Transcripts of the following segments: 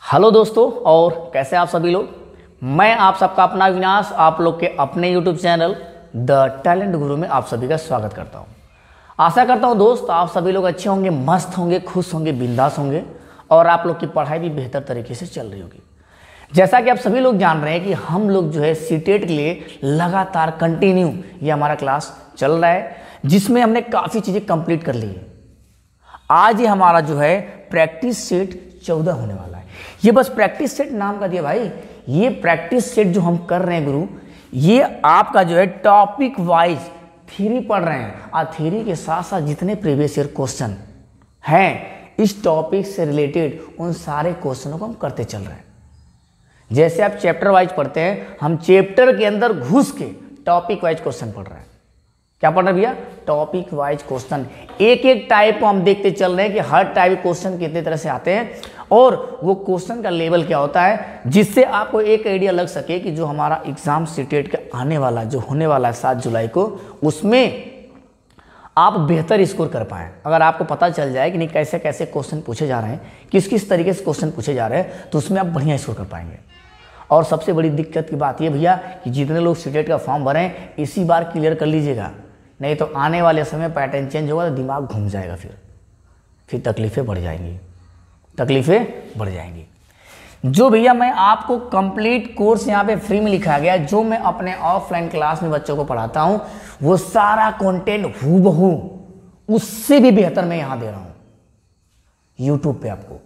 Hello दोस्तों, और कैसे आप सभी लोग। मैं आप सबका अपना अविनाश आप लोग के अपने यूट्यूब चैनल द टैलेंट गुरु में आप सभी का स्वागत करता हूं। आशा करता हूं दोस्त आप सभी लोग अच्छे होंगे, मस्त होंगे, खुश होंगे, बिंदास होंगे और आप लोग की पढ़ाई भी बेहतर तरीके से चल रही होगी। जैसा कि आप सभी लोग जान रहे हैं कि हम लोग जो है सीटेट के लिए लगातार कंटिन्यू ये हमारा क्लास चल रहा है, जिसमें हमने काफ़ी चीज़ें कंप्लीट कर ली है। आज ही हमारा जो है प्रैक्टिस सेट 14 होने वाला है। ये बस प्रैक्टिस सेट नाम का दिया भाई, ये प्रैक्टिस सेट जो हम कर रहे हैं गुरु, ये आपका जो है टॉपिक वाइज थ्योरी पढ़ रहे हैं और थ्योरी के साथ साथ जितने प्रीवियस ईयर क्वेश्चन हैं इस टॉपिक से रिलेटेड उन सारे क्वेश्चनों को हम करते चल रहे हैं। जैसे आप चैप्टर वाइज पढ़ते हैं, हम चैप्टर के अंदर घुस के टॉपिक वाइज क्वेश्चन पढ़ रहे हैं। क्या पढ़ रहे हैं भैया? टॉपिक वाइज क्वेश्चन, एक एक टाइप को हम देखते चल रहे हैं कि हर टाइप क्वेश्चन कितने तरह से आते हैं और वो क्वेश्चन का लेवल क्या होता है, जिससे आपको एक आइडिया लग सके कि जो हमारा एग्जाम सीटेट के आने वाला जो होने वाला है 7 जुलाई को, उसमें आप बेहतर स्कोर कर पाएँ। अगर आपको पता चल जाए कि नहीं कैसे कैसे क्वेश्चन पूछे जा रहे हैं, किस किस तरीके से क्वेश्चन पूछे जा रहे हैं, तो उसमें आप बढ़िया स्कोर कर पाएंगे। और सबसे बड़ी दिक्कत की बात ये भैया कि जितने लोग सीटेट का फॉर्म भरें इसी बार क्लियर कर लीजिएगा, नहीं तो आने वाले समय पैटर्न चेंज होगा तो दिमाग घूम जाएगा, फिर तकलीफ़ें बढ़ जाएंगी। जो भैया मैं आपको कंप्लीट कोर्स यहाँ पे फ्री में लिखा गया, जो मैं अपने ऑफलाइन क्लास में बच्चों को पढ़ाता हूँ, वो सारा कंटेंट हूबहू उससे भी बेहतर मैं यहाँ दे रहा हूँ यूट्यूब पे आपको।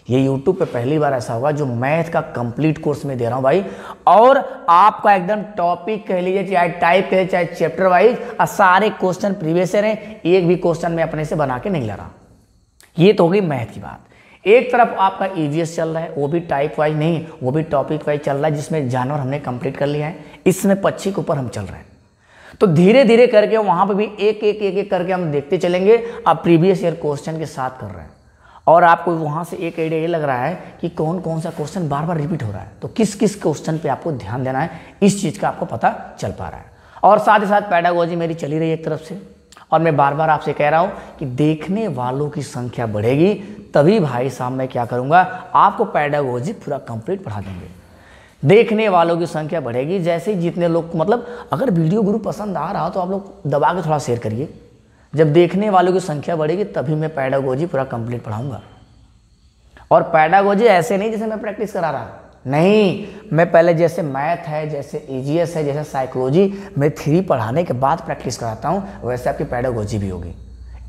ये यूट्यूब पे पहली बार ऐसा होगा जो मैथ का कंप्लीट कोर्स में दे रहा हूँ भाई, और आपका एकदम टॉपिक कह लीजिए, चाहे टाइप कहे चाहे चैप्टर वाइज, और सारे क्वेश्चन प्रीवियस ईयर हैं, एक भी क्वेश्चन मैं अपने से बना के नहीं ला रहा। ये तो हो गई मैथ की बात। एक तरफ आपका ईवीएस चल रहा है, वो भी टाइप वाइज नहीं, वो भी टॉपिक वाइज चल रहा है, जिसमें जानवर हमने कंप्लीट कर लिया है। इसमें पक्षी के ऊपर हम चल रहे हैं, तो धीरे धीरे करके वहाँ पर भी एक एक करके हम देखते चलेंगे। आप प्रीवियस ईयर क्वेश्चन के साथ कर रहे हैं और आपको वहाँ से एक आइडिया ये लग रहा है कि कौन कौन सा क्वेश्चन बार बार रिपीट हो रहा है, तो किस किस क्वेश्चन पे आपको ध्यान देना है, इस चीज़ का आपको पता चल पा रहा है। और साथ ही साथ पैडागोजी मेरी चली रही है एक तरफ से, और मैं बार बार आपसे कह रहा हूँ कि देखने वालों की संख्या बढ़ेगी तभी भाई साहब मैं क्या करूँगा, आपको पैडागोजी पूरा कंप्लीट पढ़ा देंगे। देखने वालों की संख्या बढ़ेगी, जैसे ही जितने लोग, मतलब अगर वीडियो गुरु पसंद आ रहा हो तो आप लोग दबा के थोड़ा शेयर करिए। जब देखने वालों की संख्या बढ़ेगी तभी मैं पैडागोजी पूरा कंप्लीट पढ़ाऊंगा। और पैडागोजी ऐसे नहीं जैसे मैं प्रैक्टिस करा रहा, नहीं, मैं पहले जैसे मैथ है, जैसे ईजीएस है, जैसे साइकोलॉजी मैं थ्योरी पढ़ाने के बाद प्रैक्टिस कराता हूँ, वैसे आपकी पैडागोजी भी होगी।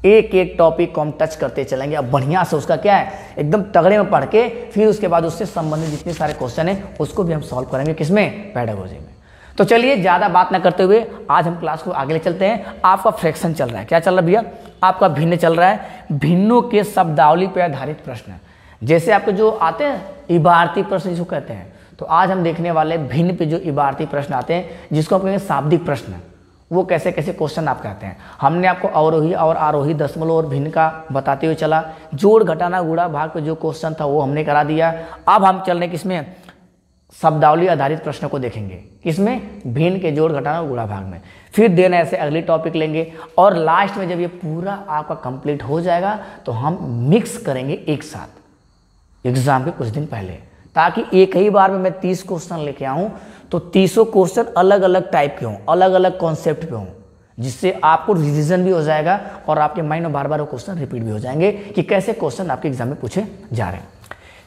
एक एक टॉपिक को हम टच करते चलेंगे। अब बढ़िया से उसका क्या है, एकदम तगड़े में पढ़ के फिर उसके बाद उससे संबंधित जितने सारे क्वेश्चन हैं उसको भी हम सॉल्व करेंगे। किसमें? पैडागोजी में। तो चलिए ज़्यादा बात ना करते हुए आज हम क्लास को आगे ले चलते हैं। आपका फ्रैक्शन चल रहा है, क्या चल रहा है भैया? आपका भिन्न चल रहा है। भिन्नों के शब्दावली पर आधारित प्रश्न, जैसे आपको जो आते हैं इबारती प्रश्न जिसको कहते हैं, तो आज हम देखने वाले भिन्न पे जो इबारती प्रश्न आते हैं, जिसको हम कहेंगे शाब्दिक प्रश्न, वो कैसे कैसे क्वेश्चन आप कहते हैं। हमने आपको अवरोही और आरोही दशमलव और भिन्न का बताते हुए चला, जोड़ घटाना गुणा भाग पे जो क्वेश्चन था वो हमने करा दिया। अब हम चल रहे किसमें? शब्दावली आधारित प्रश्न को देखेंगे। किसमें? भिन्न के जोड़ घटाना और गुणा भाग में। फिर देन ऐसे अगली टॉपिक लेंगे और लास्ट में जब ये पूरा आपका कंप्लीट हो जाएगा तो हम मिक्स करेंगे एक साथ एग्जाम के कुछ दिन पहले, ताकि एक ही बार में मैं 30 क्वेश्चन लेके आऊँ तो 30 क्वेश्चन अलग अलग टाइप के हों, अलग अलग कॉन्सेप्ट पे हों, जिससे आपको रिवीजन भी हो जाएगा और आपके माइंड में बार बार वो क्वेश्चन रिपीट भी हो जाएंगे कि कैसे क्वेश्चन आपके एग्जाम में पूछे जा रहे हैं।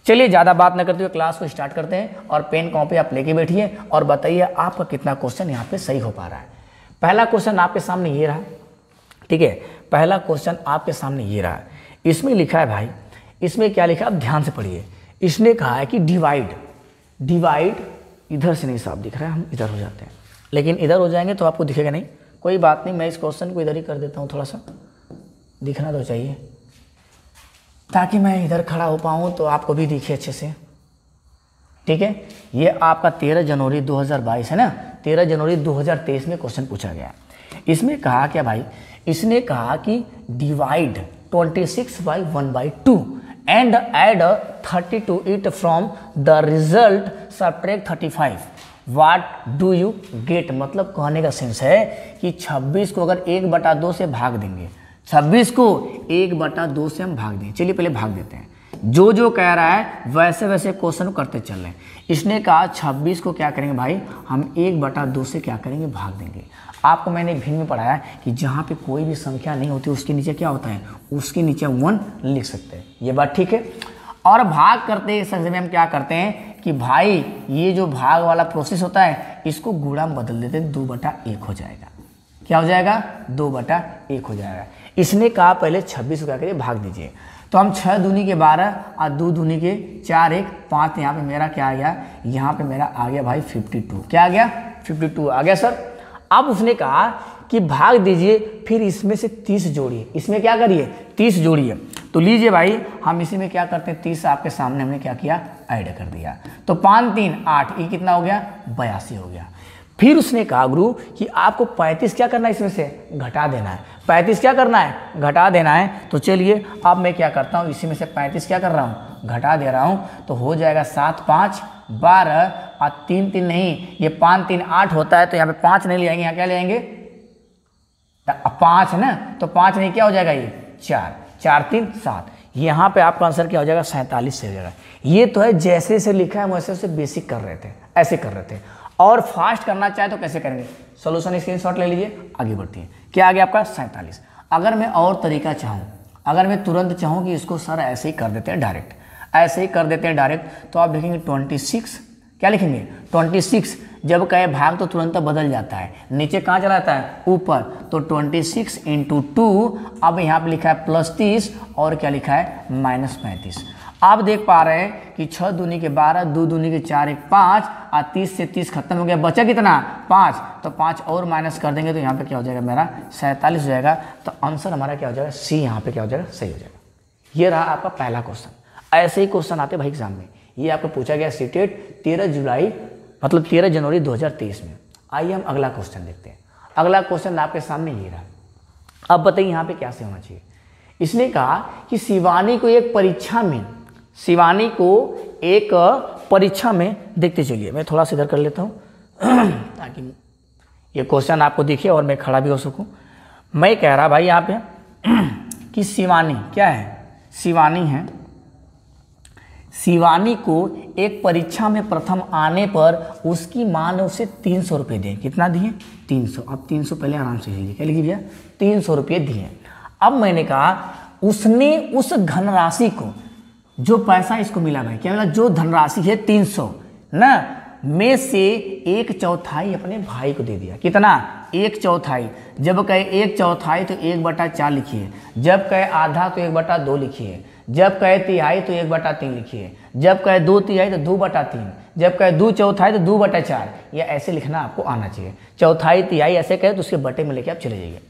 चलिए ज़्यादा बात न करते हुए क्लास को स्टार्ट करते हैं, और पेन कॉपी आप लेके बैठिए और बताइए आपका कितना क्वेश्चन यहाँ पे सही हो पा रहा है। पहला क्वेश्चन आपके सामने ये रहा, ठीक है? पहला क्वेश्चन आपके सामने ये रहा। इसमें लिखा है भाई, इसमें क्या लिखा है आप ध्यान से पढ़िए। इसने कहा है कि डिवाइड इधर से नहीं साफ दिख रहा है, हम इधर हो जाते हैं, लेकिन इधर हो जाएंगे तो आपको दिखेगा नहीं, कोई बात नहीं, मैं इस क्वेश्चन को इधर ही कर देता हूँ, थोड़ा सा दिखना तो चाहिए ताकि मैं इधर खड़ा हो पाऊँ तो आपको भी दिखे अच्छे से, ठीक है? ये आपका 13 जनवरी 2022 है ना, 13 जनवरी 2023 में क्वेश्चन पूछा गया। इसमें कहा क्या भाई, इसने कहा कि divide 26/1/2 and add 30 to it from the result subtract 35, what do you get? मतलब कहने का सेंस है कि 26 को अगर 1/2 से भाग देंगे, 26 को 1/2 से हम भाग दें। चलिए पहले भाग देते हैं। जो जो कह रहा है वैसे वैसे क्वेश्चन करते चल रहे हैं। इसने कहा 26 को क्या करेंगे भाई, हम 1/2 से क्या करेंगे, भाग देंगे। आपको मैंने एक भिन्न में पढ़ाया कि जहाँ पे कोई भी संख्या नहीं होती उसके नीचे क्या होता है, उसके नीचे 1 लिख सकते हैं। ये बात ठीक है। और भाग करते इस में हम क्या करते हैं कि भाई ये जो भाग वाला प्रोसेस होता है इसको गुणा में बदल देते हैं, 2/1 हो जाएगा। क्या हो जाएगा, 2/1 हो जाएगा। इसने कहा पहले 26 को क्या करिए, भाग दीजिए। तो हम 6 दूनी के 12 और 2 दूनी के 4 1 5, यहाँ पे मेरा क्या आ गया, यहाँ पे मेरा आ गया भाई 52। क्या आ गया, 52 आ गया सर। अब उसने कहा कि भाग दीजिए, फिर इसमें से 30 जोड़िए। इसमें क्या करिए, 30 जोड़िए। तो लीजिए भाई, हम इसी में क्या करते हैं, 30 आपके सामने हमने क्या किया, ऐड कर दिया। तो 5 3 8, ये कितना हो गया, 82 हो गया। फिर उसने कहा गुरु कि आपको 35 क्या करना है, इसमें से घटा देना है। 35 क्या करना है, घटा देना है। तो चलिए अब मैं क्या करता हूँ, इसी में से 35 क्या कर रहा हूँ, घटा दे रहा हूँ। तो हो जाएगा 7 5 12 और 3 3 नहीं, ये 5 3 8 होता है। तो यहाँ पे 5 नहीं ले आएंगे, यहाँ क्या ले आएंगे, 5 है ना। तो 5 नहीं, क्या हो जाएगा, ये 4 4 3 7। यहाँ पे आपका आंसर क्या हो जाएगा, 47 से हो जाएगा। ये तो है जैसे जैसे लिखा है वैसे वैसे बेसिक कर रहे थे, ऐसे कर रहे थे। और फास्ट करना चाहे तो कैसे करेंगे, सोल्यूशन स्क्रीनशॉट ले लीजिए, आगे बढ़ती है। क्या आ गया आपका 47। अगर मैं और तरीका चाहूँ, अगर मैं तुरंत चाहूँ कि इसको सर ऐसे ही कर देते हैं डायरेक्ट, ऐसे ही कर देते हैं डायरेक्ट, तो आप लिखेंगे 26। क्या लिखेंगे, 26। जब कहे भाग तो तुरंत बदल जाता है, नीचे कहाँ चला जाता है, ऊपर। तो 26 × 2, अब यहाँ पे लिखा है +30 और क्या लिखा है, -35। आप देख पा रहे हैं कि 6 दूनी के 12, 2 दूनी के 4 1 5 और 30 से 30 खत्म हो गया, बचा कितना, 5। तो 5 और माइनस कर देंगे तो यहाँ पे क्या हो जाएगा, मेरा 47 हो जाएगा। तो आंसर हमारा क्या हो जाएगा, सी यहाँ पे क्या हो जाएगा, सही हो जाएगा। ये रहा आपका पहला क्वेश्चन। ऐसे ही क्वेश्चन आते भाई एग्जाम में। ये आपको पूछा गया सीटेट 13 जनवरी 2023 में। आइए हम अगला क्वेश्चन देखते हैं। अगला क्वेश्चन आपके सामने ये रहा। अब बताइए यहाँ पे क्या से होना चाहिए। इसने कहा कि शिवानी को एक परीक्षा में देखते चलिए। मैं थोड़ा सा इधर कर लेता हूँ ताकि ये क्वेश्चन आपको दिखे और मैं खड़ा भी हो सकूँ। मैं कह रहा भाई यहाँ पे कि शिवानी क्या है, शिवानी है, शिवानी को एक परीक्षा में प्रथम आने पर उसकी माँ ने उसे 300 रुपये दिए। कितना दिए, 300। अब 300 पहले आराम से लीजिए, क्या लिखिए भैया, 300 रुपये दिए। अब मैंने कहा उसने उस धनराशि को, जो पैसा इसको मिला भाई, क्या मिला, जो धनराशि है 300 ना, में से 1/4 अपने भाई को दे दिया। कितना, 1/4। जब कहे 1/4 तो 1/4 लिखिए, जब कहे आधा तो 1/2 लिखिए, जब कहे तिहाई तो 1/3 लिखिए, जब कहे 2 तिहाई तो 2/3, जब कहे 2/4 तो 2/4। ये ऐसे लिखना आपको आना चाहिए। चौथाई तिहाई ऐसे कहे तो उसके बटे में लेके आप चले जाइए।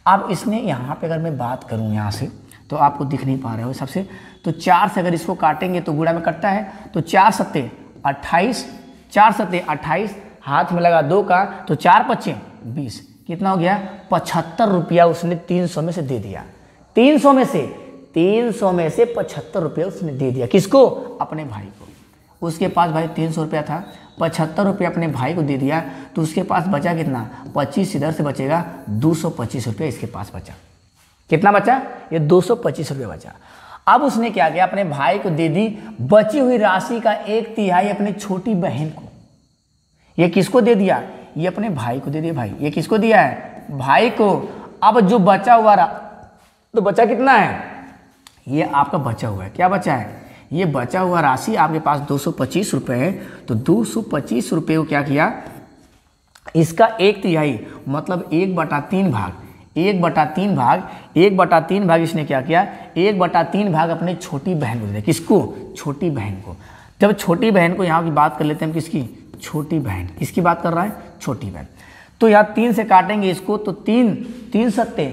अब इसने यहाँ पे अगर मैं बात करूँ यहाँ से, तो आपको दिख नहीं पा रहे हो सबसे, तो 4 से अगर इसको काटेंगे तो गुणा में कटता है। तो 4 सत्ते 28, 4 सत्ते 28, हाथ में लगा 2 का, तो 4 पच्चे 20। कितना हो गया, 75 रुपया उसने 300 में से दे दिया। 300 में से 75 रुपये उसने दे दिया। किसको, अपने भाई को। उसके पास भाई 300 रुपया था, 75 रुपये अपने भाई को दे दिया, तो उसके पास बचा कितना, 25 इधर से बचेगा, 225 रुपये इसके पास बचा। कितना बचा, ये 225 रुपये बचा। अब उसने क्या किया, अपने भाई को दे दी बची हुई राशि का 1/3 अपने छोटी बहन को। ये किसको दे दिया, ये अपने भाई को दे दिया। भाई ये किसको दिया है, भाई को। अब जो बचा हुआ तो बचा कितना है, ये आपका बचा हुआ है। क्या बचा है, ये बचा हुआ राशि आपके पास 225 रुपये है। तो 225 रुपये को क्या किया, इसका 1/3 मतलब 1/3 भाग, 1/3 भाग इसने क्या किया, 1/3 भाग अपने छोटी बहन को दे दिया। किसको, छोटी बहन को। जब छोटी बहन को, यहाँ की बात कर लेते हैं हम, किसकी, छोटी बहन। किसकी बात कर रहा है, छोटी बहन। तो यहाँ 3 से काटेंगे इसको, तो 3 सत्ते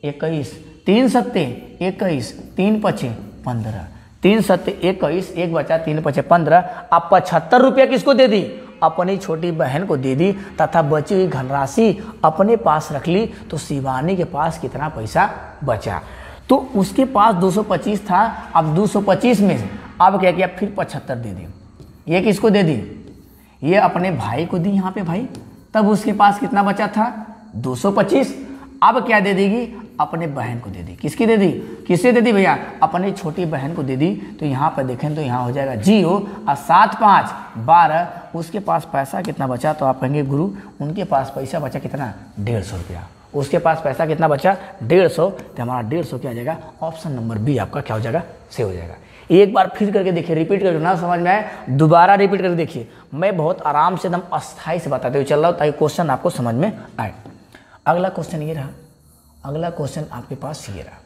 21, 3 सत्ते 21, 3 पचे 15, 3 सत्ते 21, 1 बचा, 3 पचे 15। अब 75 रुपया किसको दे दी, अपनी छोटी बहन को दे दी, तथा बची हुई धनराशि अपने पास रख ली। तो शिवानी के पास कितना पैसा बचा, तो उसके पास 225 था। अब 225 में अब क्या किया, फिर 75 दे दी। ये किसको दे दी, ये अपने भाई को दी यहाँ पे भाई। तब उसके पास कितना बचा था, 225। अब क्या दे देगी, अपने बहन को दे दी। किसकी दे दी, किससे दे दी भैया, अपनी छोटी बहन को दे दी। तो यहाँ पर देखें तो यहाँ हो जाएगा 0 और 7 5 12। उसके पास पैसा कितना बचा, तो आप कहेंगे गुरु उनके पास पैसा बचा कितना, 150 रुपया। उसके पास पैसा कितना बचा, 150। तो हमारा 150 क्या हो जाएगा, ऑप्शन नंबर बी आपका क्या हो जाएगा, सही हो जाएगा। एक बार फिर करके देखिए, रिपीट करके, ना समझ में आए दोबारा रिपीट करके देखिए। मैं बहुत आराम से एकदम अस्थाई से बताते हुए चल रहा हूँ ताकि क्वेश्चन आपको समझ में आए। अगला क्वेश्चन ये रहा, अगला क्वेश्चन आपके पास ये रहा।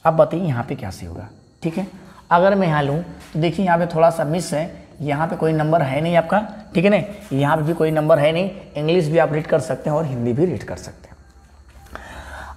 अब बताइए यहाँ पे क्या सही होगा, ठीक है। अगर मैं यहाँ लूँ तो देखिए यहाँ पे थोड़ा सा मिस है, यहाँ पे कोई नंबर है नहीं आपका, ठीक है ना, यहाँ पे भी कोई नंबर है नहीं। इंग्लिश भी आप रीड कर सकते हैं और हिंदी भी रीड कर सकते हैं।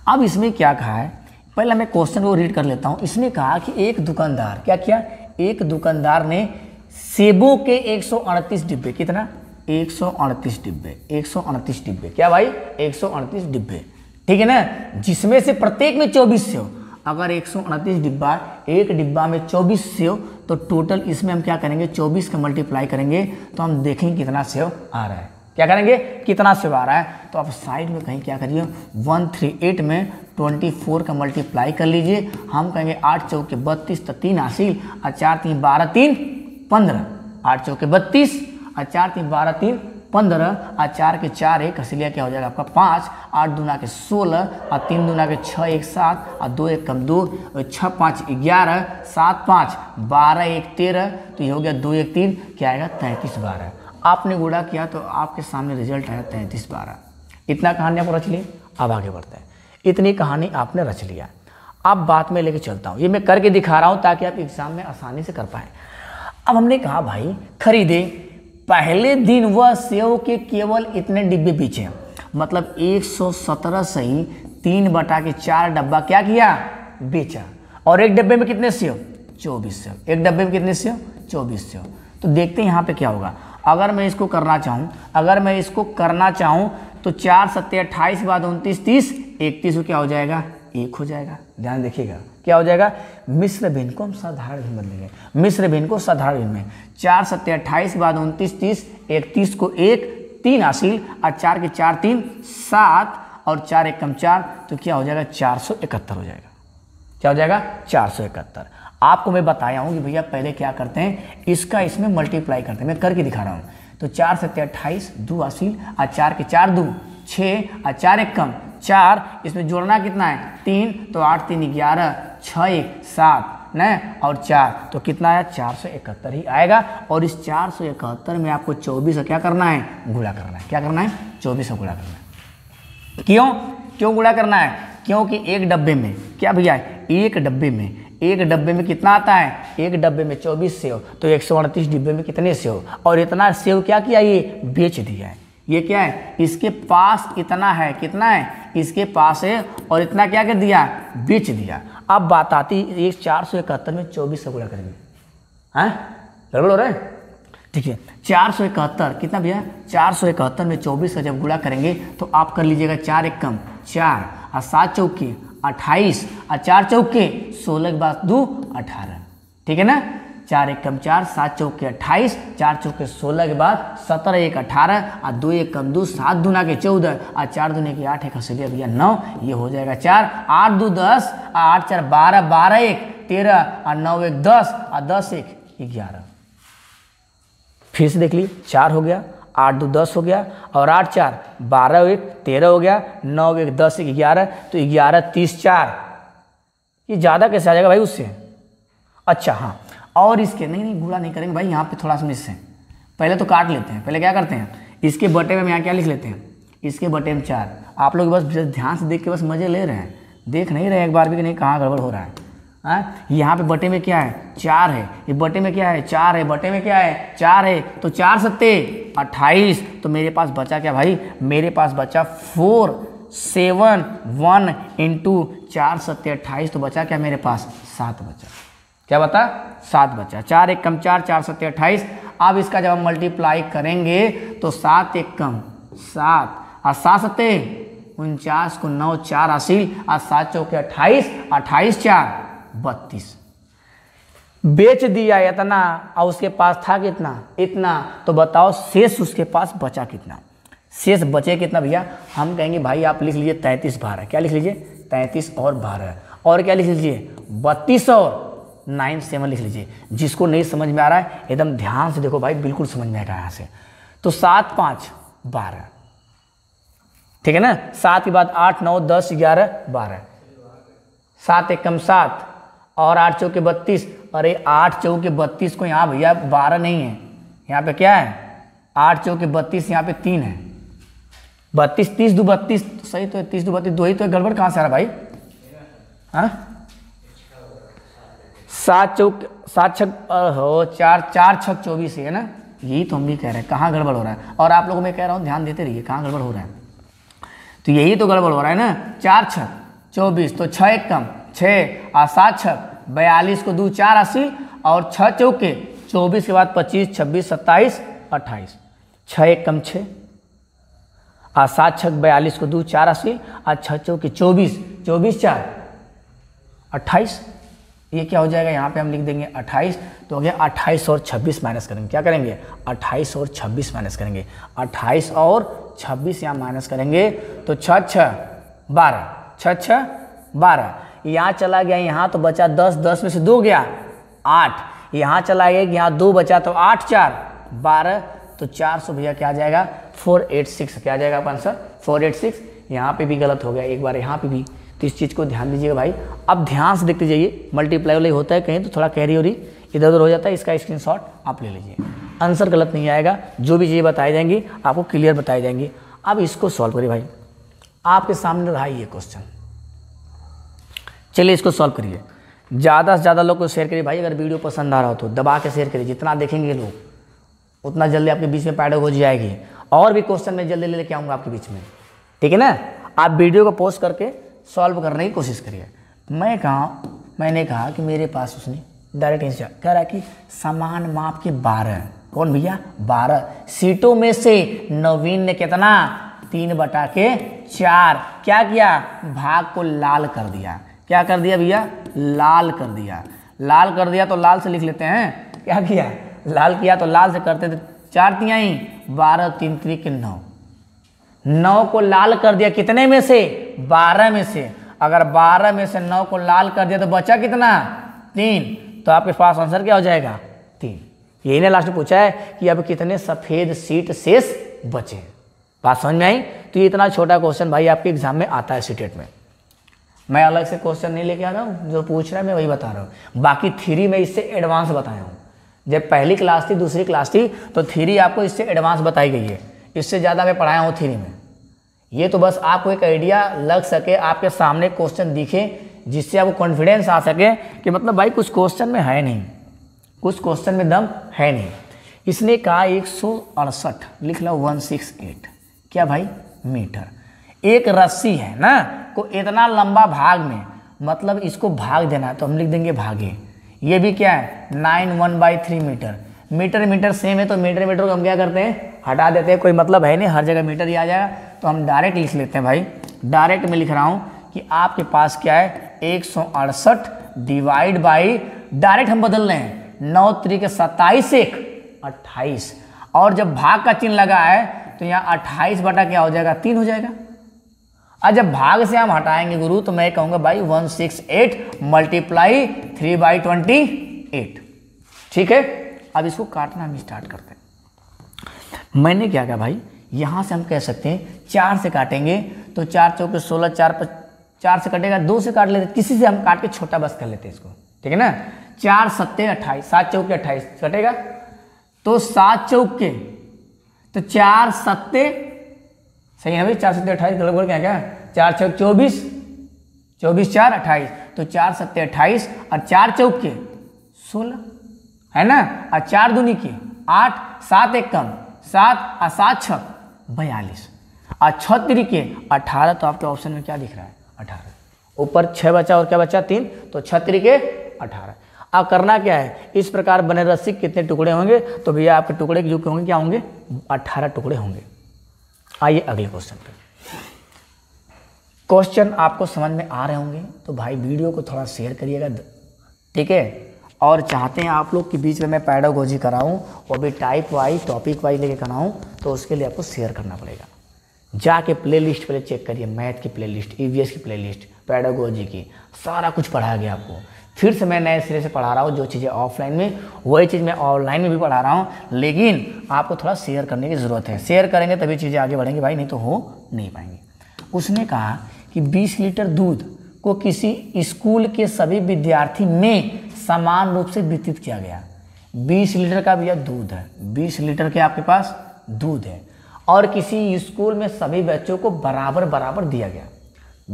अब इसमें क्या कहा है, पहले मैं क्वेश्चन को रीड कर लेता हूँ। इसने कहा कि एक दुकानदार, क्या किया, एक दुकानदार ने सेबों के 138 डिब्बे, कितना, 138 डिब्बे, 138 डिब्बे, क्या भाई, 138 डिब्बे, ठीक है ना, जिसमें से प्रत्येक में 24 सेव। अगर 138 डिब्बा, एक डिब्बा में 24 सेव, तो टोटल इसमें हम क्या करेंगे, 24 का मल्टीप्लाई करेंगे तो हम देखेंगे कितना सेव आ रहा है। क्या करेंगे, कितना सेव आ रहा है। तो आप साइड में कहीं क्या करिए, 138 में 24 का मल्टीप्लाई कर लीजिए। हम कहेंगे 8 चौके 32, तो 3 हासिल, और 4 3 12 3 15, 8 चौके 32 और 4 3 12 3 15, और 4 के 4 1 इसलिए क्या हो जाएगा आपका 5, 8 दूना के 16 और 3 दूना के 6 1 7 और 2 1 कम 2, 6 5 11, 7 5 12 1 13। तो ये हो गया 2 1 3, क्या आएगा 33 12। आपने गुणा किया तो आपके सामने रिजल्ट आया 33 12। इतना कहानी आपको रच ली। अब आगे बढ़ते हैं। इतनी कहानी आपने रच लिया, अब बात में लेके चलता हूँ। ये मैं करके दिखा रहा हूँ ताकि आप एग्जाम में आसानी से कर पाएँ। अब हमने कहा भाई खरीदे, पहले दिन वह सेव के केवल इतने डिब्बे बेचे, मतलब 117 से ही 3/4 डब्बा क्या किया, बेचा। और एक डब्बे में कितने सेव, 24 सेव। एक डब्बे में कितने सेव, 24 सेव। तो देखते हैं यहाँ पे क्या होगा। अगर मैं इसको करना चाहूँ, तो 4 7 28 बाद 29 30 31 को क्या हो जाएगा, 1 हो जाएगा। ध्यान देखिएगा क्या हो जाएगा, मिश्र भिन्न को हम साधारण भिन्न बदलेंगे, मिश्र भिन्न को साधारण भिन्न में 4 7 28 बाद 29 30 31 को 1 3 हासिल, और 4 के 4 3 7 और 4 1 कम 4, तो क्या हो जाएगा 471 हो जाएगा। क्या हो जाएगा 471। आपको मैं बताया हूँ कि भैया पहले क्या करते हैं, इसका इसमें मल्टीप्लाई करते हैं। मैं करके दिखा रहा हूँ। तो 4 7 28 2 हासिल, और 4 के 4 2 6 और 4 1 कम 4, इसमें जोड़ना कितना है 3, तो 8 3 11 6 1 7 न और 4, तो कितना है 471 ही आएगा। और इस 471 में आपको 24 का क्या करना है, गुणा करना है। क्या करना है, 24 का गुणा करना है। क्यों गुणा करना है, क्योंकि एक डब्बे में क्या भैया, एक डब्बे में कितना आता है, एक डब्बे में 24 सेव, तो 138 डिब्बे में कितने सेव, और इतना सेव क्या किया, ये बेच दिया है। ये क्या है, इसके पास इतना है, कितना है, इसके पास है, और इतना क्या कर दिया, बेच दिया। अब बात आती है 471 में 24 से गुणा करेंगे, हैं गड़बड़ हो रहा है, ठीक है। 471 कितना भैया, 471 में 24 का जब गुणा करेंगे तो आप कर लीजिएगा 4 1 कम 4 और 7 चौके 28 और 4 चौके 16 के बाद 2 18, ठीक है ना। 4 1 कम 4 7 चौके 28, 4 चौके 16 के बाद 17 1 18 और 2 1 कम 2 7 दूना के 14 और 4 दूने के 8 1 हंसलिया भैया 9, ये हो जाएगा 4 8 2 10 और 8 4 12 12 1 13 और 9 1 10 और 10 1 11। फिर से देख ली, 4 हो गया, 8 2 10 हो गया, और 8 4 12 1 13 हो गया, 9 1 10 1 11, तो 11 30 4। ये ज़्यादा कैसे आ जाएगा भाई उससे। अच्छा हाँ, और इसके नहीं गुणा नहीं करेंगे भाई, यहाँ पे थोड़ा सा मिस है। पहले तो काट लेते हैं, पहले क्या करते हैं, इसके बटे में यहाँ क्या लिख लेते हैं, इसके बटे में 4। आप लोग बस ध्यान से देख के बस मजे ले रहे हैं, देख नहीं रहे एक बार भी कि नहीं कहाँ गड़बड़ हो रहा है। यहाँ पे बटे में क्या है, 4 है, ये बटे में क्या है, 4 है, बटे में क्या है 4 है, तो 4 7 28, तो मेरे पास बचा क्या भाई, मेरे पास बचा 4 7 1 इंटू 4 7 28, तो बचा क्या मेरे पास 7 बचा। क्या बता, 7 बचा। 4 1 कम 4 4 7 28। अब इसका जब हम मल्टीप्लाई करेंगे तो 7 1 कम 7 और 7 7 49 को 9 4 हासिल और 7 चौके 28 28 4 32। बेच दिया इतना और उसके पास था कितना, इतना, तो बताओ शेष उसके पास बचा कितना। शेष बचे कितना भैया, हम कहेंगे भाई आप लिख लीजिए 33 12, क्या लिख लीजिए 33 और 12, और क्या लिख लीजिए 32 और 9 7 लिख लीजिए। जिसको नहीं समझ में आ रहा है एकदम ध्यान से देखो भाई, बिल्कुल समझ में आएगा यहाँ से। तो 7 5 12, ठीक है ना, 7 के बाद 8 9 10 11 12, 7 एकम 7 और 8 चौके 32, अरे 8 चौके 32 को यहाँ भैया 12 नहीं है, यहाँ पे क्या है 8 चौके 32, यहाँ पे 3 है, 32 30 2 32, सही तो है 30 2 32, 2 ही तो है, गड़बड़ कहाँ से आ रहा भाई, हाँ 7 चौक 7 छक हो 4 4 छक 24 है ना, यही तो हम भी कह रहे हैं, कहाँ गड़बड़ हो रहा है। और आप लोगों में कह रहा हूँ ध्यान देते रहिए, कहाँ गड़बड़ हो रहा है, तो यही तो गड़बड़ हो रहा है ना। 4 छक 24, तो 6 एक कम 6 और 7 छक 42 को 2 4 80, और 6 चौके 24 के बाद 25 26 27 28, 6 एक कम 6 और 7 छक 42 को 2 4 80, और 6 चौके 24 24 4 28, ये क्या हो जाएगा, यहाँ पे हम लिख देंगे 28, तो हो गया 28 और 26 माइनस करेंगे, क्या करेंगे 28 और 26 माइनस करेंगे, 28 और 26 यहाँ माइनस करेंगे, तो 6 6 12, 6 6 12, यहाँ चला गया, यहाँ तो बचा 10, 10 में से 2 गया 8, यहाँ चला गया, यहाँ 2 बचा तो 8 4 12, तो 400 भैया क्या आ जाएगा 486, क्या आ जाएगा आपका आंसर 486। यहाँ पे भी गलत हो गया एक बार, यहाँ पे भी, तो इस चीज़ को ध्यान दीजिएगा भाई। अब ध्यान से देखते जाइए, मल्टीप्लाई वाली होता है कहीं तो थोड़ा कैरी हो रही इधर उधर हो जाता है, इसका स्क्रीनशॉट आप ले लीजिए, आंसर गलत नहीं आएगा, जो भी चीज़ें बताई जाएंगी आपको क्लियर बताई जाएंगी। अब इसको सॉल्व करिए भाई, आपके सामने रहा ये क्वेश्चन, चलिए इसको सॉल्व करिए, ज़्यादा से ज़्यादा लोग को शेयर करिए भाई, अगर वीडियो पसंद आ रहा हो तो दबा के शेयर करिए, जितना देखेंगे लोग उतना जल्दी आपके बीच में पैडागोजी आएगी, और भी क्वेश्चन मैं जल्दी लेके आऊँगा आपके बीच में, ठीक है ना। आप वीडियो को पोस्ट करके सॉल्व करने की कोशिश करिए। मैंने कहा कि मेरे पास उसने डायरेक्ट आंसर कह रहा है कि समान माप के 12, कौन भैया 12 सीटों में से नवीन ने कितना 3/4 क्या किया, भाग को लाल कर दिया, क्या कर दिया भैया लाल कर दिया, लाल कर दिया तो लाल से लिख लेते हैं, क्या किया लाल किया तो लाल से करते थे, 4 तिहाई 12 3 3 9, 9 को लाल कर दिया कितने में से 12 में से, अगर 12 में से 9 को लाल कर दिया तो बचा कितना 3, तो आपके पास आंसर क्या हो जाएगा 3। यही ने लास्ट में पूछा है कि अब कितने सफ़ेद सीट शेष बचे, बात समझ में आई। तो ये इतना छोटा क्वेश्चन भाई आपके एग्जाम में आता है सीटेट में, मैं अलग से क्वेश्चन नहीं लेके आ रहा हूँ, जो पूछ रहा है मैं वही बता रहा हूँ, बाकी थ्योरी में इससे एडवांस बताया हूँ। जब पहली क्लास थी दूसरी क्लास थी तो थ्योरी आपको इससे एडवांस बताई गई है, इससे ज़्यादा मैं पढ़ाया हूँ थ्योरी में। ये तो बस आपको एक आइडिया लग सके, आपके सामने क्वेश्चन दिखे, जिससे आपको कॉन्फिडेंस आ सके कि मतलब भाई कुछ क्वेश्चन में है नहीं, कुछ क्वेश्चन में दम है नहीं। इसने कहा 168 लिख लो 168 क्या भाई मीटर, एक रस्सी है ना को इतना लंबा भाग में, मतलब इसको भाग देना है तो हम लिख देंगे भागे, ये भी क्या है 9/1/3 मीटर, मीटर मीटर सेम है तो मीटर मीटर को हम क्या करते हैं हटा देते हैं, कोई मतलब है नहीं, हर जगह मीटर ही आ जाएगा, तो हम डायरेक्ट लिख लेते हैं भाई, डायरेक्ट में लिख रहा हूँ कि आपके पास क्या है 168 डिवाइड बाई, डायरेक्ट हम बदल रहे हैं 9 3 27 1 28, और जब भाग का चिन्ह लगा है तो यहाँ 28 बटा क्या हो जाएगा 3 हो जाएगा। और जब भाग से हम हटाएंगे गुरु तो मैं कहूँगा भाई 168 मल्टीप्लाई 3/28, ठीक है। अब इसको काटना हम स्टार्ट करते हैं। मैंने क्या कहा भाई, यहाँ से हम कह सकते हैं 4 से काटेंगे तो 4 चौके 16, 4 से कटेगा, 2 से काट लेते, किसी से हम काट के छोटा बस कर लेते हैं इसको, ठीक है ना। 4 7 28, 7 चौके 28 कटेगा, तो 7 चौके तो 4 7 सही है भाई, 4 7 28 गलत बोल क्या 4 चौक 24, 24 4 28, तो 4 7 28 और 4 चौक के 16 है ना, और 4 दूनी के 8, 7 एक कम 7 और 7 6 42 और 6 3 के 18, तो आपके ऑप्शन में क्या दिख रहा है 18, ऊपर 6 बचा और क्या बचा 3, तो 6 3 के 18। अब करना क्या है, इस प्रकार बने रस्सी कितने टुकड़े होंगे, तो भैया आपके टुकड़े जो होंगे क्या होंगे 18 टुकड़े होंगे। आइए अगले क्वेश्चन पे। क्वेश्चन आपको समझ में आ रहे होंगे तो भाई वीडियो को थोड़ा शेयर करिएगा, ठीक है। और चाहते हैं आप लोग के बीच में मैं पैडागोजी कराऊं, वो भी टाइप वाइज टॉपिक वाइज लेके कराऊं, तो उसके लिए आपको शेयर करना पड़ेगा, जाके प्लेलिस्ट पहले चेक करिए, मैथ की प्लेलिस्ट, ईवीएस की प्लेलिस्ट, पेडागोजी की, सारा कुछ पढ़ाया गया आपको। फिर से मैं नए सिरे से पढ़ा रहा हूँ, जो चीज़ें ऑफलाइन में वही चीज़ मैं ऑनलाइन में भी पढ़ा रहा हूँ, लेकिन आपको थोड़ा शेयर करने की ज़रूरत है। शेयर करेंगे तभी चीज़ें आगे बढ़ेंगी भाई, नहीं तो हो नहीं पाएंगी। उसने कहा कि 20 लीटर दूध को किसी स्कूल के सभी विद्यार्थी में समान रूप से वितरित किया गया। 20 लीटर का भैया दूध है, 20 लीटर के आपके पास दूध है और किसी स्कूल में सभी बच्चों को बराबर बराबर दिया गया।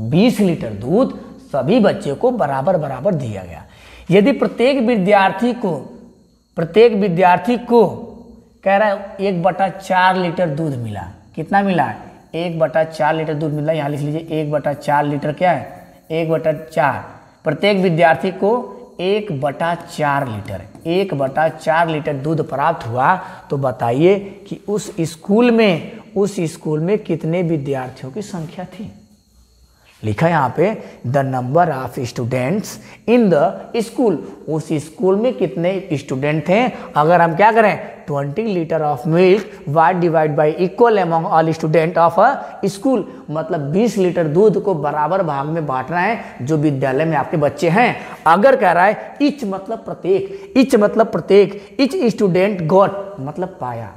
20 लीटर दूध सभी बच्चों को बराबर बराबर दिया गया। यदि प्रत्येक विद्यार्थी को कह रहा है 1/4 लीटर दूध मिला, कितना मिला? 1/4 लीटर दूध मिला। यहाँ लिख लीजिए 1/4 लीटर क्या है? 1/4। प्रत्येक विद्यार्थी को 1/4 लीटर दूध प्राप्त हुआ। तो बताइए कि उस स्कूल में कितने विद्यार्थियों की संख्या थी? लिखा यहाँ पे the number of students in the school, उस स्कूल में कितने स्टूडेंट थे। अगर हम क्या करें 20 litre of milk what divide by equal among all student of a school, मतलब 20 लीटर दूध को बराबर भाग में बांटना है जो विद्यालय में आपके बच्चे हैं। अगर कह रहा है इच मतलब प्रत्येक, इच स्टूडेंट गॉट मतलब पाया,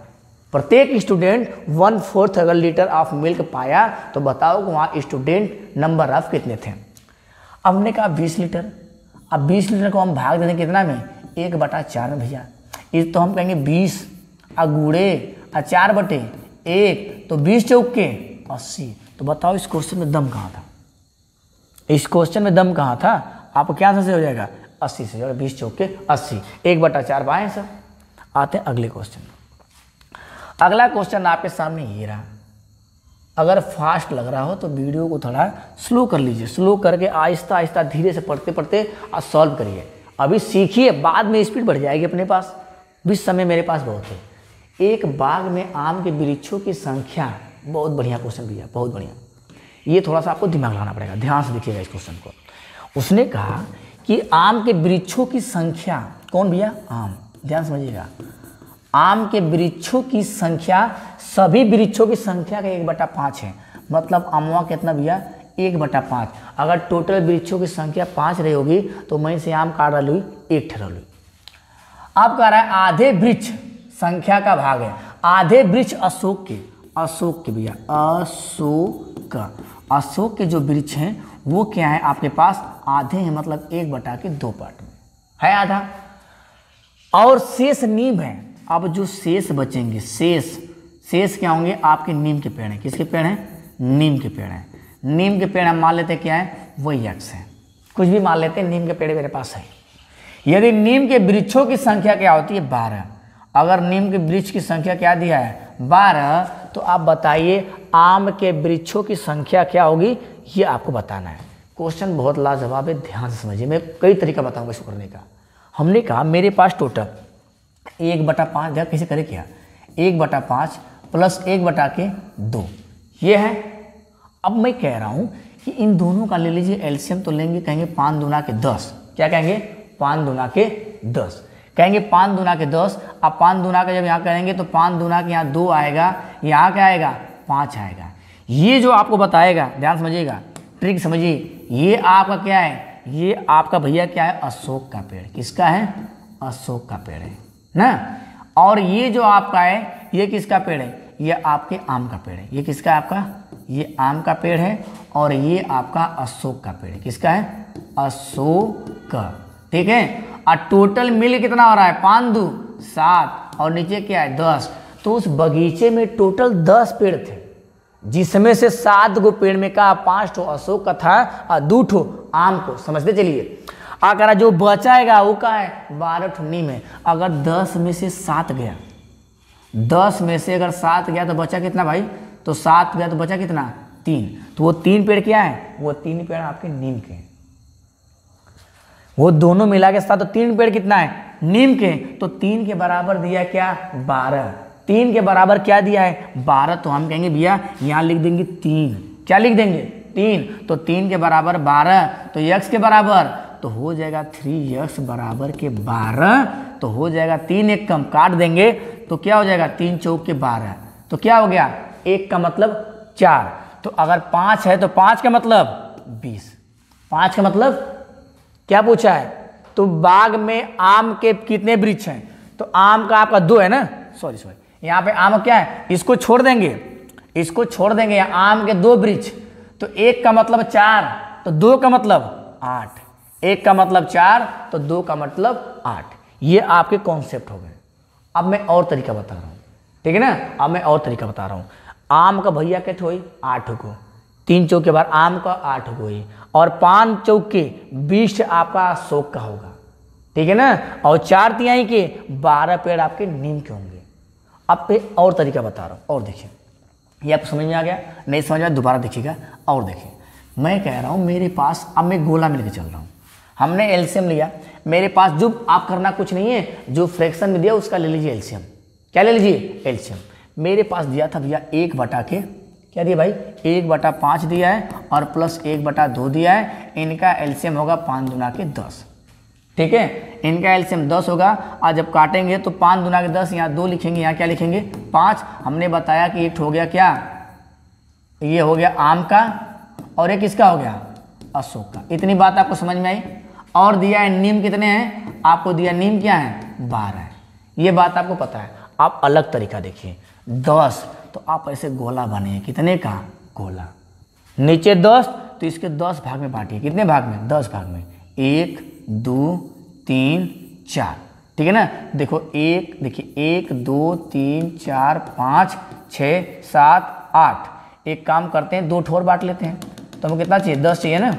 प्रत्येक स्टूडेंट 1/4 अगर लीटर ऑफ मिल्क पाया, तो बताओ कि वहाँ स्टूडेंट नंबर ऑफ कितने थे। अब हमने कहा 20 लीटर, अब 20 लीटर को हम भाग देंगे कितना में? 1/4 में भैया। इस तो हम कहेंगे 20 गुणे 4/1, तो 20 चौक के 80। तो बताओ इस क्वेश्चन में दम कहाँ था? इस क्वेश्चन में दम कहाँ था? आपको क्या आंसर से हो जाएगा? 80 से हो जाएगा। 20 चौक के 80, 1/4 पाए सर। आते हैं अगले क्वेश्चन। अगला क्वेश्चन आपके सामने ये रहा। अगर फास्ट लग रहा हो तो वीडियो को थोड़ा स्लो कर लीजिए, स्लो करके आहिस्ता आहिस्ता धीरे से पढ़ते पढ़ते और सॉल्व करिए। अभी सीखिए, बाद में स्पीड बढ़ जाएगी अपने पास, भी समय मेरे पास बहुत है। एक बाग में आम के वृक्षों की संख्या, बहुत बढ़िया क्वेश्चन भैया, बहुत बढ़िया। ये थोड़ा सा आपको दिमाग लगाना पड़ेगा, ध्यान से देखिएगा इस क्वेश्चन को। उसने कहा कि आम के वृक्षों की संख्या, कौन भैया? आम, ध्यान समझिएगा। आम के वृक्षों की संख्या सभी वृक्षों की संख्या का 1/5 है, मतलब अमवा कितना भैया? 1/5। अगर टोटल वृक्षों की संख्या 5 रही होगी तो मैं से आम काट रहा लुई 1 ठहरा लुई। अब कह रहा है आधे वृक्ष संख्या का भाग है। आधे वृक्ष अशोक के भैया, अशोक के जो वृक्ष हैं वो क्या है आपके पास? आधे हैं, मतलब 1/2 पार्ट में है आधा। और शेष नीम है। अब जो शेष बचेंगे, शेष क्या होंगे? आपके नीम के पेड़ हैं। किसके पेड़ हैं? नीम के पेड़ हैं। नीम के पेड़ हम मान लेते हैं क्या है? वही यक्ष है, कुछ भी मान लेते हैं, नीम के पेड़ मेरे पास है। यदि नीम के वृक्षों की संख्या क्या होती है? 12। अगर नीम के वृक्ष की संख्या क्या दिया है? 12, तो आप बताइए आम के वृक्षों की संख्या क्या होगी? ये आपको बताना है। क्वेश्चन बहुत लाजवाब है, ध्यान से समझिए। मैं कई तरीका बताऊंगा इसको करने का। हमने कहा मेरे पास टोटल 1/5, देखा कैसे करे क्या? 1/5 प्लस 1/2 ये है। अब मैं कह रहा हूं कि इन दोनों का ले लीजिए एलसीएम, तो लेंगे, कहेंगे 5 दूना के 10। क्या कहेंगे? 5 दूना के 10 कहेंगे, 5 दूना के 10। अब 5 दूना का जब यहाँ करेंगे तो 5 दूना के यहाँ 2 आएगा, यहाँ क्या आएगा? 5 आएगा। ये जो आपको बताएगा, ध्यान समझिएगा, ट्रिक समझिए। ये आपका क्या है? ये आपका भैया क्या है? अशोक का पेड़। किसका है? अशोक का पेड़ है ना। और ये जो आपका है ये किसका पेड़ है? ये आपके आम का पेड़ है। ये किसका है आपका? ये आम का पेड़ है। और ये आपका अशोक का पेड़ है। किसका है? अशोक का, ठीक है। और टोटल मिल कितना हो रहा है? 5 दूं 7 और नीचे क्या है? 10। तो उस बगीचे में टोटल 10 पेड़ थे, जिसमें से 7 गो पेड़ में का 5 ठो अशोक का था और 2 ठो आम को, समझते चलिए। अगर जो बचाएगा वो का है? 12 ठो नीम है। अगर 10 में से 7 गया, 10 में से अगर 7 गया तो बचा कितना भाई? तो 7 गया तो बचा कितना? 3। तो वो 3 पेड़ क्या है? वो 3 पेड़ आपके नीम के। वो दोनों मिला के साथ तो 3 पेड़ कितना है? नीम के। तो 3 के बराबर दिया क्या? 12। 3 के बराबर क्या दिया है? 12। तो हम कहेंगे भैया यहाँ लिख देंगे 3। क्या लिख देंगे? 3। तो 3 के बराबर 12, तो x के बराबर तो हो जाएगा 3x बराबर के 12। तो हो जाएगा 3 एक कम काट देंगे तो क्या हो जाएगा? 3 चौक के 12। तो क्या हो गया? 1 का मतलब 4। तो अगर 5 है तो 5 का मतलब 20। 5 का मतलब क्या पूछा है? तो बाग में आम के कितने वृक्ष हैं? तो आम का आपका 2 है ना, सॉरी यहाँ पे आम क्या है, इसको छोड़ देंगे, इसको छोड़ देंगे, आम के 2 वृक्ष, तो 1 का मतलब 4, तो 2 का मतलब 8। 1 का मतलब 4 तो 2 का मतलब 8। ये आपके कॉन्सेप्ट हो गए। अब मैं और तरीका बता रहा हूँ, ठीक है ना। अब मैं और तरीका बता रहा हूँ। आम का भैया के ठोई 8 को, 3 चौक के बाद आम का 8 को ही, और 5 चौक के 20 आपका अशोक का होगा, ठीक है ना। और 4 तिहाई के 12 पेड़ आपके नीम के होंगे। अब पे और तरीका बता रहा हूँ, और देखिए ये आपको समझ में आ गया, नहीं समझ में आया दोबारा देखिएगा। और देखिए मैं कह रहा हूँ मेरे पास, अब मैं गोला मिल के चल रहा हूँ, हमने एलसीएम लिया, मेरे पास जो आप करना कुछ नहीं है, जो फ्रैक्शन में दिया उसका ले लीजिए एलसीएम। क्या ले लीजिए? एलसीएम। मेरे पास दिया था भैया 1 बटा के, क्या दिया भाई? 1/5 दिया है और प्लस 1/2 दिया है। इनका एलसीएम होगा 5 दूना के 10, ठीक है। इनका एलसीएम 10 होगा, और जब काटेंगे तो 5 दूना के 10, यहाँ 2 लिखेंगे, यहाँ क्या लिखेंगे? 5। हमने बताया कि एक हो गया क्या, ये हो गया आम का, और एक किसका हो गया? अशोक का। इतनी बात आपको समझ में आई। और दिया है नीम कितने हैं, आपको दिया नीम क्या है? 12 है। ये बात आपको पता है। आप अलग तरीका देखिए, 10 तो आप ऐसे गोला बने, कितने का गोला, नीचे 10 तो इसके 10 भाग में बांटिए। कितने भाग में? 10 भाग में। 1 2 3 4, ठीक है ना। देखो देखिए 1 2 3 4 5 6 7 8। एक काम करते हैं, 2 ठोर बांट लेते हैं, तो हमें कितना चाहिए? 10 चाहिए ना।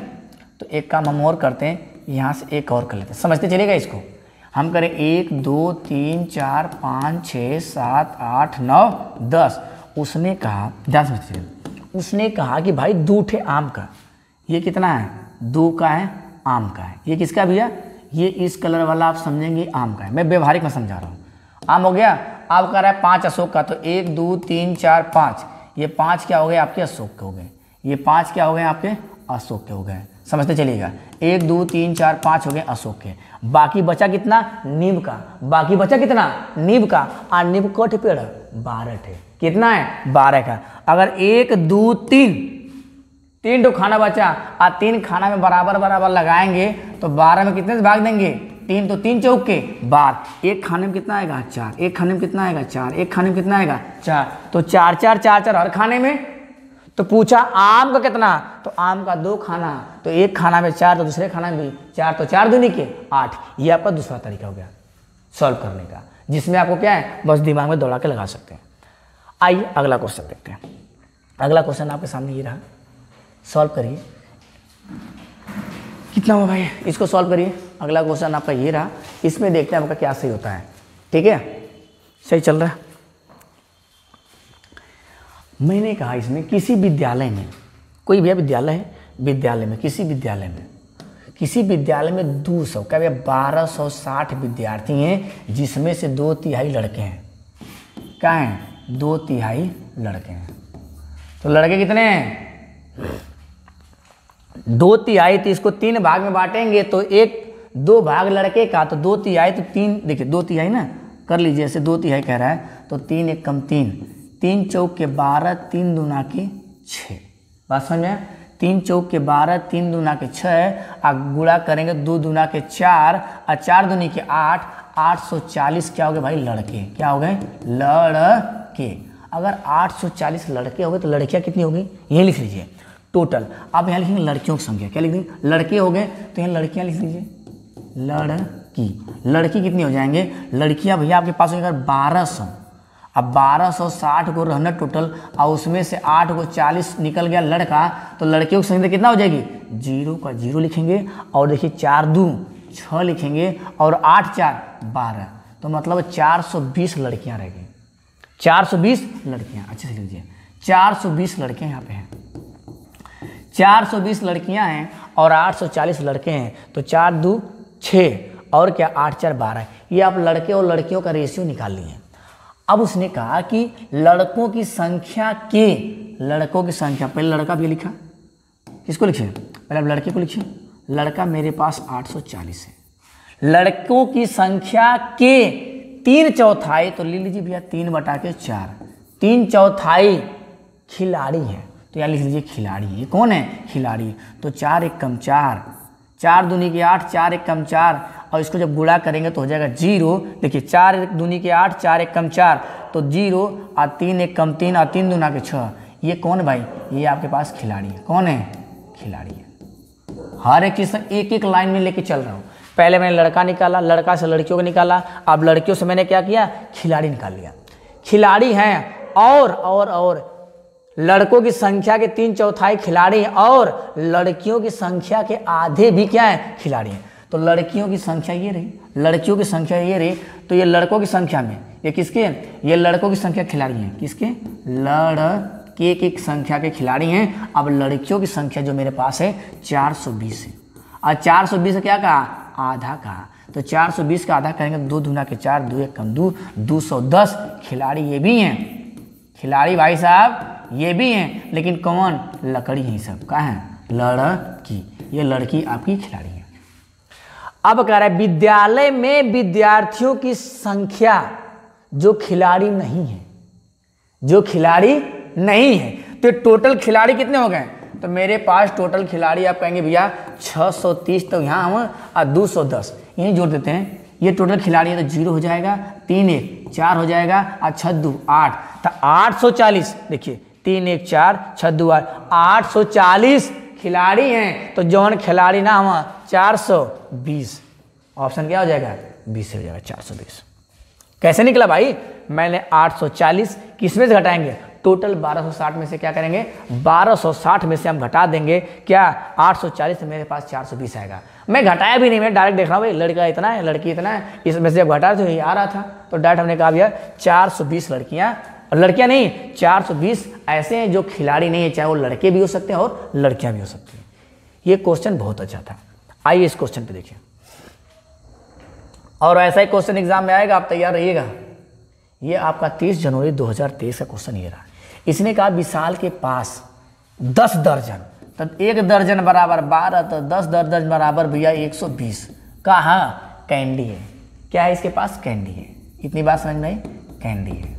तो एक काम हम और करते हैं, यहाँ से एक और कर लेते हैं, समझते चलेगा इसको। हम करें 1 2 3 4 5 6 7 8 9 10। उसने कहा, ध्यान से समझिए, उसने कहा कि भाई 2 ठे आम का, ये कितना है? 2 का है, आम का है। ये किसका भैया? ये इस कलर वाला आप समझेंगे आम का है, मैं व्यवहारिक में समझा रहा हूँ। आम हो गया। आप कह रहा है 5 अशोक का, तो 1 2 3 4 5, ये 5 क्या हो गए आपके? अशोक के हो गए। ये 5 क्या हो गए आपके? अशोक के हो गए। समझते चलिएगा, 1 2 3 4 5 हो गए अशोक के। बाकी बचा कितना? नीम का। बाकी बचा कितना? नीम का। और नीम को पेड़ 12 थे। कितना है? 12 का। अगर 1 2 3 तो खाना बचा, और 3 खाना में बराबर बराबर लगाएंगे तो 12 में कितने से भाग देंगे? 3, तो 3 चौक के 12। एक खाने में कितना आएगा? 4। एक खाने में कितना आएगा? 4। एक खाने में कितना आएगा? 4। तो 4 4 4 4 हर खाने में। तो पूछा आम का कितना? तो आम का 2 खाना, तो एक खाना में 4, तो दूसरे खाना में भी 4, तो 4 दूनी के 8। ये आपका दूसरा तरीका हो गया सॉल्व करने का, जिसमें आपको क्या है, बस दिमाग में दौड़ा के लगा सकते हैं। आइए अगला क्वेश्चन देखते हैं। अगला क्वेश्चन आपके सामने ये रहा, सॉल्व करिए। कितना हुआ भाई? इसको सॉल्व करिए। अगला क्वेश्चन आपका ये रहा, इसमें देखते हैं आपका क्या सही होता है। ठीक है, सही चल रहा है। मैंने कहा इसमें किसी विद्यालय में, कोई भी विद्यालय है, विद्यालय में किसी विद्यालय में 200 क्या भैया 1260 विद्यार्थी हैं, जिसमें से 2/3 लड़के हैं। क्या हैं? 2/3 लड़के हैं। तो लड़के कितने हैं? 2/3। तो इसको 3 भाग में बांटेंगे तो 2 भाग लड़के का, तो 2/3 तो 3, देखिए 2/3 ना कर लीजिए, ऐसे 2/3 कह रहा है, तो 3 1 कम 3, 3 चौक के 12, 3 दूना के 6। बात समझ में? 3 चौक के 12, 3 दूना के 6, और गुणा करेंगे 2 दूना के 4, और 4 दूनी के 8, 840 क्या हो गए भाई? लड़के। क्या हो गए? लड़के। अगर 840 लड़के हो गए तो लड़कियां कितनी होगी? ये लिख लीजिए टोटल। आप यहाँ लिखेंगे लड़कियों की संख्या, क्या लिख देंगे? लड़के हो गए तो यहाँ लड़कियां लिख लीजिए, लड़की कितनी हो जाएंगे? लड़कियां भैया आपके पास होंगे 1200। अब 1260 को रहना टोटल, और उसमें से 8 को 40 निकल गया लड़का, तो लड़कियों की संख्या कितना हो जाएगी? 0 का 0 लिखेंगे, और देखिए 4 2 6 लिखेंगे, और 8 4 12, तो मतलब 420 लड़कियां रह गई। 420 लड़कियां, अच्छे से लीजिए, 420 लड़के यहाँ पे हैं, 420 लड़कियां हैं और 840 लड़के हैं, तो 4 2 6 और क्या 8 4 12। ये आप लड़के और लड़कियों का रेशियो निकाल लिए। अब उसने कहा कि लड़कों की संख्या पहले लड़का भी लिखा, किसको लिखे? पहले आप लड़के को लिखिए। लड़का मेरे पास 840 है, लड़कों की संख्या के 3/4, तो ले लीजिए भैया 3/4, 3/4 खिलाड़ी हैं। तो यहाँ लिख लीजिए खिलाड़ी। ये कौन है? खिलाड़ी। तो 4 एक कम 4, 4 दूनी के 8, 4 एक कम 4, और इसको जब गुणा करेंगे तो हो जाएगा 0। देखिए 4 दूनी के 8, 4 एक कम 4, तो 0, और 3 एक कम 3, और 3 दूना के 6। ये कौन है भाई? ये आपके पास खिलाड़ी है। कौन है? खिलाड़ी है। हर एक चीज़ एक एक लाइन में लेके चल रहा हूँ। पहले मैंने लड़का निकाला, लड़का से लड़कियों को निकाला, अब लड़कियों से मैंने क्या किया? खिलाड़ी निकाल लिया। खिलाड़ी हैं और लड़कों की संख्या के 3/4 खिलाड़ी हैं, और लड़कियों की संख्या के आधे भी क्या है? खिलाड़ी हैं। तो लड़कियों की संख्या ये रही, लड़कियों की संख्या ये रही, तो ये लड़कों की संख्या में ये किसके? ये लड़कों की संख्या खिलाड़ी हैं। किसके? लड़के की संख्या के खिलाड़ी हैं। अब लड़कियों की संख्या जो मेरे पास है 420 है, और 420 क्या कहा? आधा कहा। तो 420 का आधा करेंगे 2 दूना के 4, 2 एक कम 2, 210 खिलाड़ी ये भी हैं। खिलाड़ी भाई साहब ये भी हैं, लेकिन कौन? लकड़ी ही सब का है? लड़की। ये लड़की आपकी खिलाड़ी है। अब कह रहा है विद्यालय में विद्यार्थियों की संख्या जो खिलाड़ी नहीं है, जो खिलाड़ी नहीं है। तो टोटल खिलाड़ी कितने हो गए? तो मेरे पास टोटल खिलाड़ी आप कहेंगे भैया 630, तो यहाँ हम 210 यहीं जोड़ देते हैं। ये टोटल खिलाड़ी है तो 0 हो जाएगा, 3 एक 4 हो जाएगा, और 6 2 8, तो 840। देखिए 3 एक 4, 6 2 8, 840 खिलाड़ी हैं। तो जौन खिलाड़ी ना हम 420, ऑप्शन क्या हो जाएगा? 20 हो जाएगा। 420 कैसे निकला भाई? मैंने 840 किसमें से घटाएंगे? टोटल 1260 में से क्या करेंगे? 1260 में से हम घटा देंगे क्या? 840, तो मेरे पास 420 आएगा। मैं घटाया भी नहीं, मैं डायरेक्ट देख रहा हूँ भाई लड़का इतना है, लड़की इतना है, इसमें से जब घटा तो ये आ रहा था, तो डायरेक्ट हमने कहा भैया 420 लड़कियाँ, और लड़कियाँ नहीं 420 ऐसे हैं जो खिलाड़ी नहीं है, चाहे वो लड़के भी हो सकते हैं और लड़कियाँ भी हो सकती हैं। ये क्वेश्चन बहुत अच्छा था। आइए इस क्वेश्चन पे देखिए, और ऐसा ही क्वेश्चन एग्जाम में आएगा, आप तैयार रहिएगा। ये आपका 30 जनवरी 2023 का क्वेश्चन ये रहा। इसने कहा विशाल के पास 10 दर्जन, तो 1 दर्जन बराबर 12, तो 10 दर्जन बराबर भैया 120 कहा कैंडी है। क्या है इसके पास? कैंडी है। इतनी बात समझ में आई? कैंडी है।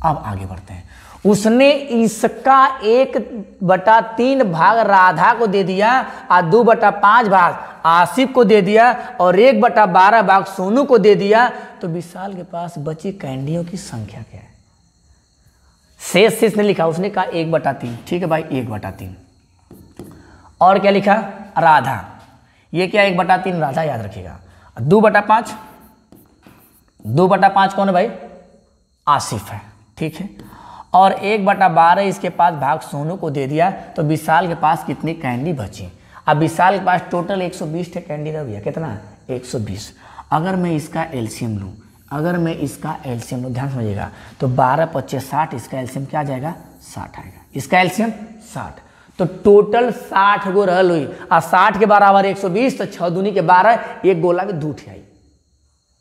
अब आगे बढ़ते हैं। उसने इसका 1/3 भाग राधा को दे दिया, और 2/5 भाग आसिफ को दे दिया, और 1/12 भाग सोनू को दे दिया। तो विशाल के पास बची कैंडियों की संख्या क्या है? शेष ने लिखा, उसने कहा 1/3। ठीक है भाई, 1/3। और क्या लिखा? राधा। ये क्या? 1/3 राधा, याद रखिएगा। 2/5, 2/5 कौन है भाई? आसिफ है। ठीक है। और 1/12 इसके पास भाग सोनू को दे दिया। तो विशाल के पास कितनी कैंडी बची? अब विशाल के पास टोटल 120 थे कैंडी का भैया। कितना? 120। अगर मैं इसका एलसीएम लूँ, अगर मैं इसका एलसीएम लूँ, ध्यान समझिएगा, तो 12 25 60, इसका एलसीएम क्या आ जाएगा? 60 आएगा। इसका एलसीएम 60। तो टोटल 60 गो रहल हुई, और 60 के बराबर 120, तो 6 दूनी के 12, एक गोला में 2 आई,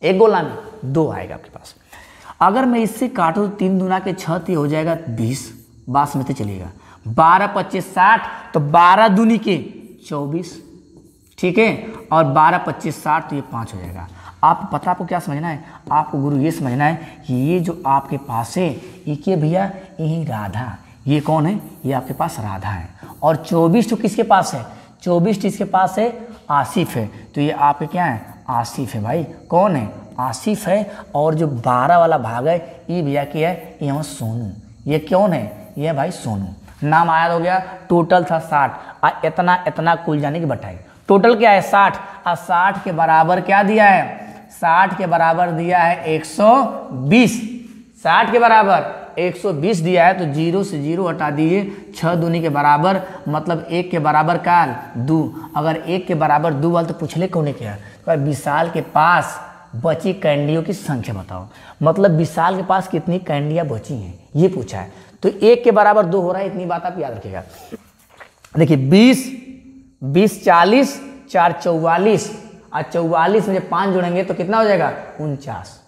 एक गोला में 2 आएगा आपके पास। अगर मैं इससे काटूँ 3 दूना के 6, तो हो जाएगा 20, बासमती चलेगा। 12 25 60, तो 12 दूनी के 24, ठीक है, और 12 25 60, तो ये 5 हो जाएगा। आप पता, आपको क्या समझना है? आपको गुरु ये समझना है कि ये जो आपके पास है ये भैया यही राधा, ये कौन है? ये आपके पास राधा है। और 24 तो किसके पास है? 24 इसके पास है आसिफ है। तो ये आपके क्या है? आसिफ है भाई। कौन है? आसिफ है। और जो 12 वाला भाग है ये भैया क्या है? ये सोनू। ये कौन है? ये भाई सोनू। नाम आया हो गया। टोटल था 60, और इतना इतना कुल जाने की बटाई। टोटल क्या है? 60, और 60 के बराबर क्या दिया है? 60 के बराबर दिया है 120। 60 के बराबर 120 दिया है, तो 0 से 0 हटा दीजिए। 6 दूनी के बराबर, मतलब 1 के बराबर का 2। अगर 1 के बराबर 2 वाले तो पूछले कौन क्या? तो विशाल के पास बची कैंडियों की संख्या बताओ। मतलब विशाल के पास कितनी कैंडियाँ बची हैं ये पूछा है। तो 1 के बराबर 2 हो रहा है, इतनी बात आप याद रखिएगा। देखिए 20 20 40, 4 44, और 44 में 5 जोड़ेंगे तो कितना हो जाएगा? 49।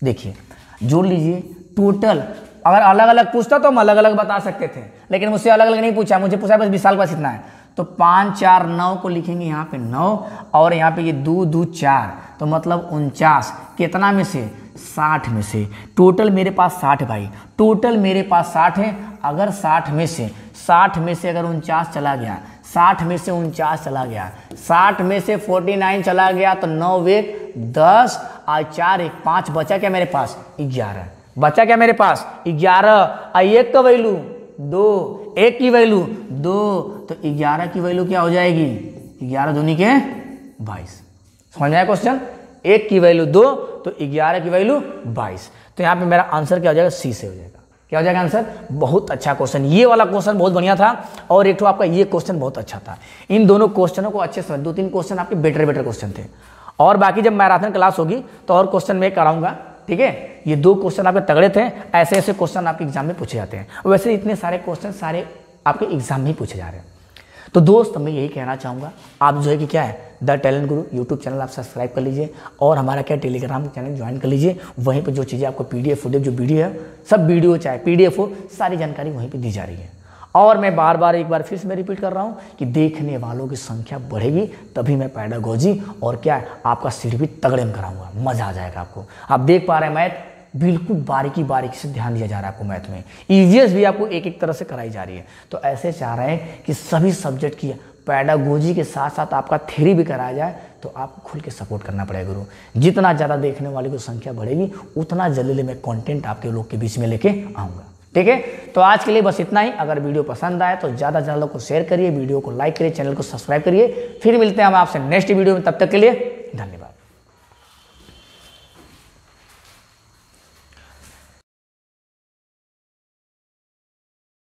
देखिए जोड़ लीजिए टोटल। अगर अलग अलग पूछता तो हम अलग अलग बता सकते थे, लेकिन मुझसे अलग अलग नहीं पूछा, मुझे पूछा बस विशाल के पास इतना है। तो 5 4 9 को लिखेंगे यहाँ पे 9, और यहाँ पे ये 2 2 4, तो मतलब 49। कितना में से? 60 में से टोटल मेरे पास 60 भाई, टोटल मेरे पास 60 है। अगर 60 में से अगर 49 चला गया, 60 में से 49 चला गया, 60 में से 49 चला गया, तो 9 1 10 और 4 1 5 बचा क्या मेरे पास 11, बचा क्या मेरे पास 11। और 1 का वैल्यू 2, 1 की वैल्यू 2, तो 11 की वैल्यू क्या हो जाएगी 11 दूनी के 22। समझ में आया क्वेश्चन? 1 की वैल्यू 2 तो 11 की वैल्यू 22। तो यहाँ पे मेरा आंसर क्या हो जाएगा? सी से हो जाएगा। क्या हो जाएगा आंसर? बहुत अच्छा क्वेश्चन, ये वाला क्वेश्चन बहुत बढ़िया था और एक तो आपका ये क्वेश्चन बहुत अच्छा था। इन दोनों क्वेश्चनों को अच्छे से 2-3 क्वेश्चन आपके बेटर क्वेश्चन थे। और बाकी जब मैराथन क्लास होगी तो और क्वेश्चन मैं कराऊंगा, ठीक है। ये 2 क्वेश्चन आपके तगड़े थे, ऐसे क्वेश्चन आपके एग्जाम में पूछे जाते हैं। वैसे इतने सारे क्वेश्चन सारे आपके एग्जाम में ही पूछे जा रहे हैं। तो दोस्त मैं यही कहना चाहूँगा, आप जो है कि क्या है the talent Guru YouTube channel आप सब्सक्राइब कर लीजिए और हमारा क्या टेलीग्राम चैनल ज्वाइन कर लीजिए। वहीं पर जो चीज़ें आपको PDF फुटेज जो वीडियो है, सब वीडियो चाहे PDF हो, सारी जानकारी वहीं पे दी जा रही है। और मैं बार एक बार फिर से मैं रिपीट कर रहा हूँ कि देखने वालों की संख्या बढ़ेगी तभी मैं पैडागोजी और क्या है आपका सिर भी तगड़े में कराऊंगा, मजा आ जाएगा आपको। आप देख पा रहे हैं मैथ बिल्कुल बारीकी से ध्यान दिया जा रहा है आपको। मैथ में ईवीएस भी आपको एक तरह से कराई जा रही है। तो ऐसे चाह रहे हैं कि सभी सब्जेक्ट की पैडागोजी के साथ साथ आपका थ्योरी भी कराया जाए, तो आपको खुल के सपोर्ट करना पड़ेगा गुरु। जितना ज़्यादा देखने वाले की संख्या बढ़ेगी उतना जल्दी मैं कंटेंट आपके लोग के बीच में लेके आऊँगा, ठीक है। तो आज के लिए बस इतना ही। अगर वीडियो पसंद आए तो ज़्यादा से ज़्यादा लोग को शेयर करिए, वीडियो को लाइक करिए, चैनल को सब्सक्राइब करिए। फिर मिलते हैं हम आपसे नेक्स्ट वीडियो में, तब तक के लिए धन्यवाद।